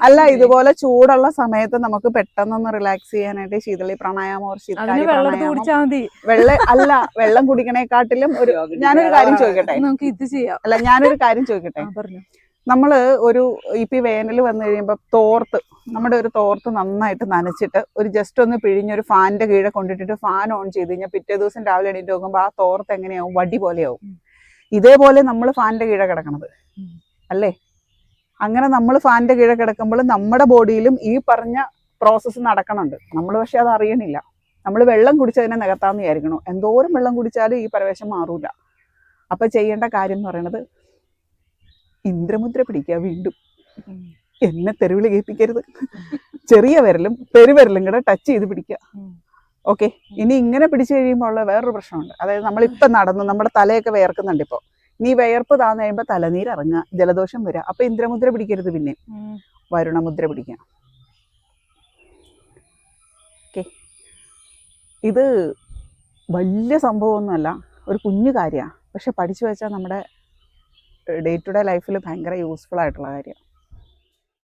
അല്ല ഇതുപോലെ ചൂടുള്ള സമയത്ത് നമുക്ക് പെട്ടെന്നൊന്ന് റിലാക്സ് ചെയ്യാനായിട്ട് ശീതളി പ്രാണായാമം വെള്ളം കുടിക്കണേക്കാട്ടിലും ഞാനൊരു കാര്യം ചോദിക്കട്ടെ, നമുക്ക് ഇത് ചെയ്യാം. അല്ല ഞാനൊരു കാര്യം ചോദിക്കട്ടെ, നമ്മള് ഒരു ഇപ്പൊ വേനൽ വന്നു കഴിയുമ്പോ നമ്മുടെ ഒരു തോർത്ത് നന്നായിട്ട് നനച്ചിട്ട് ഒരു ജസ്റ്റ് ഒന്ന് പിഴിഞ്ഞൊരു ഫാനിന്റെ കീഴെ കൊണ്ടിട്ടിട്ട് ഫാൻ ഓൺ ചെയ്ത് കഴിഞ്ഞാൽ പിറ്റേ ദിവസം രാവിലെ എണീറ്റ് നോക്കുമ്പോ ആ തോർത്ത് എങ്ങനെയാവും? വടി പോലെയാവും. ഇതേപോലെ നമ്മൾ ഫാനിന്റെ കീഴെ കിടക്കണത് അല്ലേ? അങ്ങനെ നമ്മൾ ഫാനിന്റെ കീഴെ കിടക്കുമ്പോൾ നമ്മുടെ ബോഡിയിലും ഈ പറഞ്ഞ പ്രോസസ്സ് നടക്കണുണ്ട്. നമ്മൾ പക്ഷെ അത് അറിയണില്ല. നമ്മൾ വെള്ളം കുടിച്ചതിനെ നികത്താന്ന് വിചാരിക്കണു. എന്തോരം വെള്ളം കുടിച്ചാലും ഈ പരവേശം മാറൂല. അപ്പൊ ചെയ്യേണ്ട കാര്യം എന്ന് പറയുന്നത് ഇന്ദ്രമുദ്ര പിടിക്കുക. വീണ്ടും എന്നെ തെരുവിളി കേൾപ്പിക്കരുത്. ചെറിയ വിരലും പെരുവിരലും കൂടെ ടച്ച് ചെയ്ത് പിടിക്കുക. ഓക്കെ, ഇനി ഇങ്ങനെ പിടിച്ചു കഴിയുമ്പോൾ ഉള്ള വേറൊരു പ്രശ്നമുണ്ട്. അതായത് നമ്മളിപ്പം നടന്നു, നമ്മുടെ തലയൊക്കെ വിയർക്കുന്നുണ്ട്. ഇപ്പോൾ നീ വിയർപ്പ് താന്ന് കഴിയുമ്പോൾ തലനീര് ഇറങ്ങുക, ജലദോഷം വരിക. അപ്പൊ ഇന്ദ്രമുദ്ര പിടിക്കരുത്, പിന്നെ വരുണമുദ്ര പിടിക്കുക. ഓക്കെ, ഇത് വലിയ സംഭവമൊന്നുമല്ല, ഒരു കുഞ്ഞു കാര്യമാണ്. പക്ഷെ പഠിച്ചു വെച്ചാൽ നമ്മുടെ ഡേ ടു ഡേ ലൈഫിൽ ഭയങ്കര യൂസ്ഫുൾ ആയിട്ടുള്ള കാര്യമാണ്.